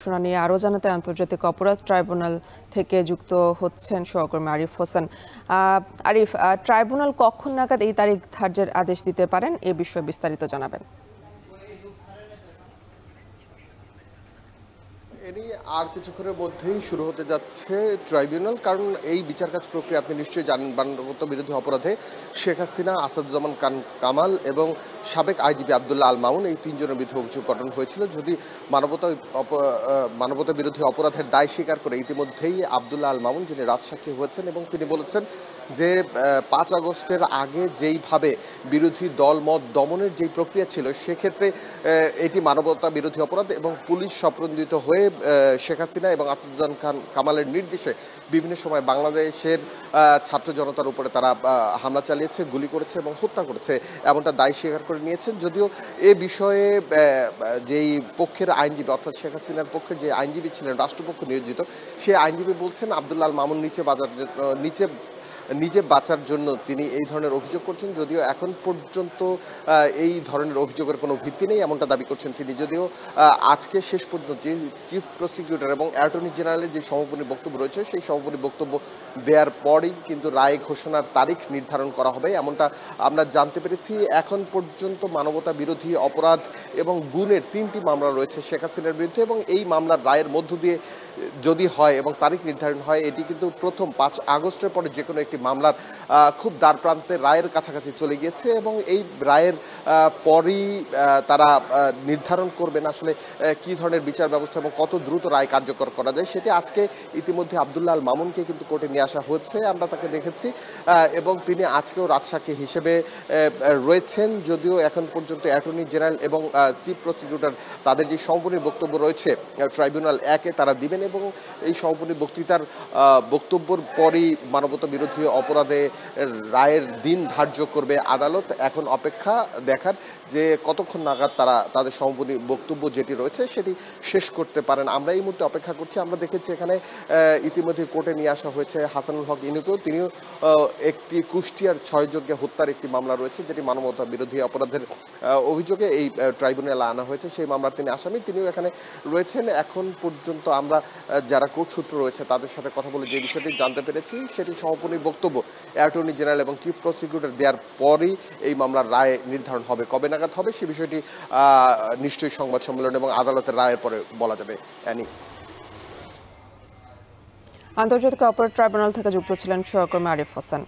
শুনানি আরও জানাতে আন্তর্জাতিক অপরাধ ট্রাইব্যুনাল থেকে যুক্ত হচ্ছেন সহকর্মী আরিফ হোসেন। আরিফ, ট্রাইব্যুনাল কখন নাগাদ এই তারিখ ধার্যের আদেশ দিতে পারেন, এ বিষয়ে বিস্তারিত জানাবেন। এরই আর কিছুক্ষণের মধ্যেই শুরু হতে যাচ্ছে ট্রাইব্যুনাল, কারণ এই বিচার কাজ প্রক্রিয়া আপনি নিশ্চয়ই জানেন, মানবতা বিরোধী অপরাধে শেখ হাসিনা, আসাদুজ্জামান কামাল এবং সাবেক আইজিপি আবদুল্লাহ আল মামুন এই তিনজনের বিরুদ্ধে অভিযোগ গঠন হয়েছিল। যদি মানবতা বিরোধী অপরাধের দায় স্বীকার করে ইতিমধ্যেই আবদুল্লাহ আল মামুন, যিনি রাজসাক্ষী হয়েছেন, এবং তিনি বলেছেন যে 5 আগস্টের আগে যেইভাবে বিরোধী দল মত দমনের যেই প্রক্রিয়া ছিল, সেক্ষেত্রে এটি মানবতা বিরোধী অপরাধ এবং পুলিশ স্বপ্রণোদিত হয়ে শেখ হাসিনা এবং আসাদুজ্জামান কামালের নির্দেশে বিভিন্ন সময় বাংলাদেশের ছাত্র জনতার উপরে তারা হামলা চালিয়েছে, গুলি করেছে এবং হত্যা করেছে, এমনটা দায় স্বীকার করে নিয়েছেন। যদিও এ বিষয়ে যেই পক্ষের আইনজীবী, অর্থাৎ শেখ হাসিনার পক্ষের যে আইনজীবী ছিলেন রাষ্ট্রপক্ষ নিয়োজিত, সেই আইনজীবী বলছেন আবদুল্লাহ আল মামুন নিজে বাঁচার জন্য তিনি এই ধরনের অভিযোগ করছেন। যদিও এখন পর্যন্ত এই ধরনের অভিযোগের কোনো ভিত্তি নেই, এমনটা দাবি করছেন তিনি। যদিও আজকে শেষ পর্যন্ত যে চিফ প্রসিকিউটর এবং অ্যাটর্নি জেনারেলের যে সমাপনী বক্তব্য রয়েছে, সেই সমাপনী বক্তব্য দেওয়ার পরেই কিন্তু রায় ঘোষণার তারিখ নির্ধারণ করা হবে, এমনটা আমরা জানতে পেরেছি। এখন পর্যন্ত মানবতা বিরোধী অপরাধ এবং গুণের 3টি মামলা রয়েছে শেখ হাসিনার বিরুদ্ধে, এবং এই মামলার রায়ের মধ্য দিয়ে যদি হয় এবং তারিখ নির্ধারণ হয়, এটি কিন্তু প্রথম 5 আগস্টের পরে যে কোনো একটি মামলার খুব দ্বার প্রান্তে রায়ের কাছাকাছি চলে গিয়েছে, এবং এই রায়ের পরই তারা নির্ধারণ করবেন আসলে কি ধরনের বিচার ব্যবস্থা এবং কত দ্রুত রায় কার্যকর করা যায়। সেটি আজকে ইতিমধ্যে আবদুল্লাহ আল মামুনকে কিন্তু কোর্টে নিয়ে আসা হচ্ছে, আমরা তাকে দেখেছি, এবং তিনি আজকেও রাজসাক্ষী হিসেবে রয়েছেন। যদিও এখন পর্যন্ত অ্যাটর্নি জেনারেল এবং চিফ প্রসিকিউটর তাদের যে সমাপনী বক্তব্য রয়েছে ট্রাইব্যুনাল 1-এ তারা দিবেন, এবং এই সমাপনী বক্তৃতার বক্তব্যের পরই মানবতা বিরোধী অপরাধে রায়ের দিন ধার্য করবে আদালত। এখন অপেক্ষা দেখার যে কতক্ষণ নাগাদ তারা তাদের সমাপনী বক্তব্য যেটি রয়েছে সেটি শেষ করতে পারেন। আমরা এই মুহূর্তে অপেক্ষা করছি। আমরা দেখেছি এখানে ইতিমধ্যে কোর্টে নিয়ে আসা হয়েছে হাসানুল হক ইনুকেও। তিনিও একটি কুষ্টিয়ার 6 যজ্ঞে হত্যার একটি মামলা রয়েছে, যেটি মানবতা বিরোধী অপরাধের অভিযোগে এই ট্রাইব্যুনালে আনা হয়েছে, সেই মামলার তিনি আসামি, তিনিও এখানে রয়েছেন। এখন পর্যন্ত আমরা যারা কোর্ট সূত্র রয়েছে তাদের সাথে কথা বলে যে বিষয়টি জানতে পেরেছি, সেটি সমাপনী বক্তব্য অ্যাটর্নি জেনারেল এবং চিফ প্রসিকিউটর দেওয়ার পরই এই মামলার রায় নির্ধারণ হবে। কবে নাগাদ হবে সে বিষয়টি নিশ্চয়ই সংবাদ সম্মেলন এবং আদালতের রায়ের পরে বলা যাবে। অ্যানি। আন্তর্জাতিক অপরাধ ট্রাইব্যুনাল থেকে যুক্ত ছিলেন সহকর্মী আরিফ হোসেন।